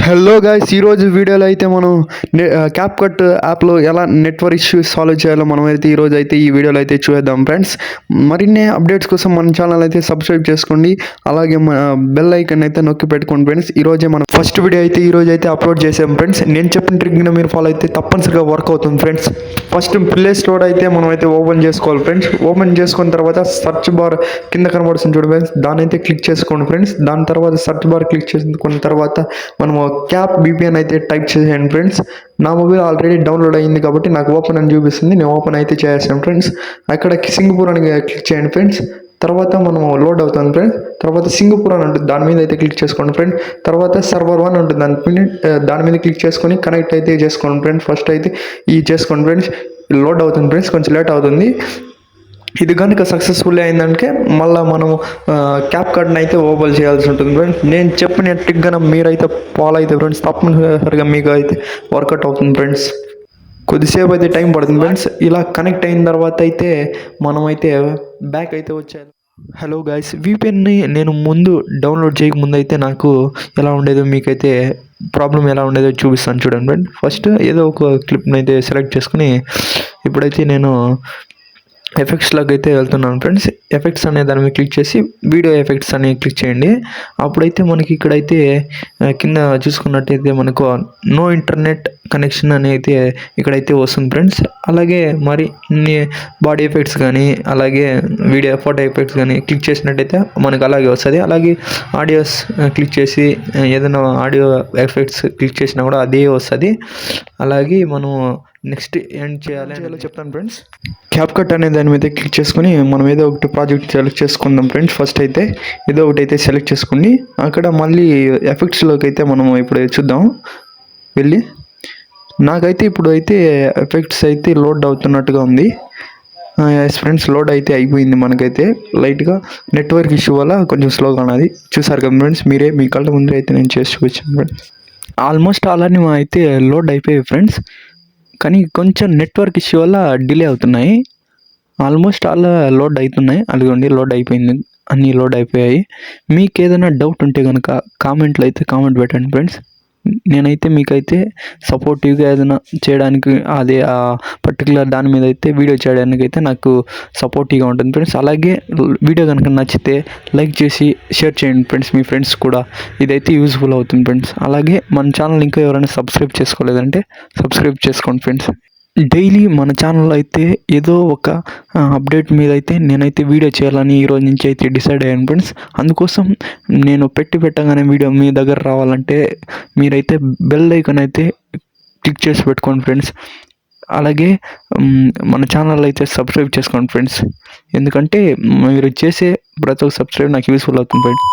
Hello guys, ఈరోజు వీడియోలో అయితే మనం క్యాప్ కట్ యాప్లో ఎలా నెట్వర్క్ ఇష్యూస్ సాల్వ్ చేయాలో మనం అయితే ఈరోజు అయితే ఈ వీడియోలో అయితే చూద్దాం ఫ్రెండ్స్. మరిన్ని అప్డేట్స్ కోసం మన ఛానల్ అయితే సబ్స్క్రైబ్ చేసుకోండి, అలాగే బెల్ ఐకన్ అయితే నొక్కి పెట్టుకోండి ఫ్రెండ్స్. ఈరోజే మనం ఫస్ట్ వీడియో అయితే ఈరోజు అయితే అప్లోడ్ చేసాం ఫ్రెండ్స్. నేను చెప్పిన ట్రిక్ని మీరు ఫాలో అయితే తప్పనిసరిగా వర్క్ అవుతుంది ఫ్రెండ్స్. ఫస్ట్ ప్లే స్టోర్ అయితే మనం అయితే ఓపెన్ చేసుకోవాలి ఫ్రెండ్స్. ఓపెన్ చేసుకున్న తర్వాత సర్చ్ బార్ కింద కనబడుతుంది చూడండి ఫ్రెండ్స్, దాని అయితే క్లిక్ చేసుకోండి ఫ్రెండ్స్. దాని తర్వాత సర్చ్ బార్ క్లిక్ చేసుకున్న తర్వాత మనము క్యాప్ VPN అయితే టైప్ చేసేయండి ఫ్రెండ్స్. నా మొబైల్ ఆల్రెడీ డౌన్లోడ్ అయ్యింది కాబట్టి నాకు ఓపెన్ అని చూపిస్తుంది, నేను ఓపెన్ అయితే చేసాను ఫ్రెండ్స్. అక్కడ సింగపూర్ అని క్లిక్ చేయండి ఫ్రెండ్స్. తర్వాత మనం లోడ్ అవుతుంది ఫ్రెండ్స్. తర్వాత సింగపూర్ అని ఉంటుంది, దాని మీద అయితే క్లిక్ చేసుకోండి ఫ్రెండ్. తర్వాత సర్వర్ 1 ఉంటుంది, దాని మీద క్లిక్ చేసుకొని కనెక్ట్ అయితే చేసుకోండి ఫ్రెండ్స్. ఫస్ట్ అయితే ఈ చేసుకోండి ఫ్రెండ్స్. లోడ్ అవుతుంది ఫ్రెండ్స్, కొంచెం లేట్ అవుతుంది. ఇది కనుక సక్సెస్ఫుల్ అయిందంటే మళ్ళీ మనము క్యాప్ కార్డ్ని అయితే ఓపెన్ చేయాల్సి ఉంటుంది ఫ్రెండ్స్. నేను చెప్పిన ట్రిక్ కనుక మీరైతే ఫాలో అయితే ఫ్రెండ్స్ తప్పనిసరిగా మీకు అయితే వర్కౌట్ అవుతుంది ఫ్రెండ్స్. కొద్దిసేపు అయితే టైం పడుతుంది ఫ్రెండ్స్. ఇలా కనెక్ట్ అయిన తర్వాత అయితే మనమైతే బ్యాక్ అయితే వచ్చేయాలి. హలో గాయ్స్, VPNని నేను ముందు డౌన్లోడ్ చేయకముందు అయితే నాకు ఎలా ఉండేదో మీకైతే ప్రాబ్లం ఎలా ఉండేదో చూపిస్తాను చూడండి ఫ్రెండ్. ఫస్ట్ ఏదో ఒక క్లిప్ని అయితే సెలెక్ట్ చేసుకుని ఇప్పుడైతే నేను ఎఫెక్ట్స్లోకి అయితే వెళ్తున్నాను ఫ్రెండ్స్. ఎఫెక్ట్స్ అనే దాని మీద క్లిక్ చేసి వీడియో ఎఫెక్ట్స్ అని క్లిక్ చేయండి. అప్పుడైతే మనకి ఇక్కడైతే కింద చూసుకున్నట్టయితే మనకు నో ఇంటర్నెట్ కనెక్షన్ అని అయితే ఇక్కడైతే వస్తుంది ఫ్రెండ్స్. అలాగే మరి బాడీ ఎఫెక్ట్స్ కానీ అలాగే వీడియో ఫోటో ఎఫెక్ట్స్ కానీ క్లిక్ చేసినట్టయితే మనకు అలాగే వస్తుంది. అలాగే ఆడియోస్ క్లిక్ చేసి ఏదైనా ఆడియో ఎఫెక్ట్స్ క్లిక్ చేసినా కూడా అదే వస్తుంది. అలాగే మనం నెక్స్ట్ ఏం చేయాలి చెప్తాను ఫ్రెండ్స్. క్యాప్ కట్ అనే దాని మీద క్లిక్ చేసుకుని మనం ఏదో ఒకటి ప్రాజెక్ట్ సెలెక్ట్ చేసుకుందాం ఫ్రెండ్స్. ఫస్ట్ అయితే ఏదో ఒకటి అయితే సెలెక్ట్ చేసుకోండి. అక్కడ మళ్ళీ ఎఫెక్ట్స్లోకి అయితే మనం ఇప్పుడు చూద్దాం వెళ్ళి. నాకైతే ఇప్పుడు అయితే ఎఫెక్ట్స్ అయితే లోడ్ అవుతున్నట్టుగా ఉంది. ఎస్ ఫ్రెండ్స్, లోడ్ అయితే అయిపోయింది. మనకైతే లైట్గా నెట్వర్క్ ఇష్యూ వల్ల కొంచెం స్లోగా ఉన్నది. చూసారు కదా ఫ్రెండ్స్, మీరే మీ కళ్ళ ముందు అయితే నేను చేసి చూపించాను ఫ్రెండ్స్. ఆల్మోస్ట్ అలానే అయితే లోడ్ అయిపోయాయి ఫ్రెండ్స్, కానీ కొంచెం నెట్వర్క్ ఇష్యూ వల్ల డిలే అవుతున్నాయి. ఆల్మోస్ట్ అలా లోడ్ అవుతున్నాయి. అదిగోండి లోడ్ అయిపోయింది, అన్నీ లోడ్ అయిపోయాయి. మీకు ఏదైనా డౌట్ ఉంటే కనుక కామెంట్లో అయితే కామెంట్ పెట్టండి ఫ్రెండ్స్. నేనైతే మీకైతే సపోర్టివ్గా ఏదైనా చేయడానికి అదే ఆ పర్టికులర్ దాని మీద అయితే వీడియో చేయడానికి అయితే నాకు సపోర్టివ్గా ఉంటుంది ఫ్రెండ్స్. అలాగే వీడియో కనుక నచ్చితే లైక్ చేసి షేర్ చేయండి ఫ్రెండ్స్, మీ ఫ్రెండ్స్ కూడా ఇదైతే యూజ్ఫుల్ అవుతుంది ఫ్రెండ్స్. అలాగే మన ఛానల్ ఇంకా ఎవరైనా సబ్స్క్రైబ్ చేసుకోలేదంటే సబ్స్క్రైబ్ చేసుకోండి ఫ్రెండ్స్. డైలీ మన ఛానల్లో అయితే ఏదో ఒక అప్డేట్ మీద అయితే నేనైతే వీడియో చేయాలని ఈరోజు నుంచి అయితే డిసైడ్ అయ్యాను ఫ్రెండ్స్. అందుకోసం నేను పెట్టగానే వీడియో మీ దగ్గర రావాలంటే మీరైతే బెల్ ఐకాన్ అయితే క్లిక్ చేసి పెట్టుకోండి ఫ్రెండ్స్. అలాగే మన ఛానల్ అయితే సబ్స్క్రైబ్ చేసుకోండి ఫ్రెండ్స్, ఎందుకంటే మీరు చేసే ప్రతి ఒక్క సబ్స్క్రైబ్ నాకు యూస్ఫుల్ అవుతుంది ఫ్రెండ్స్.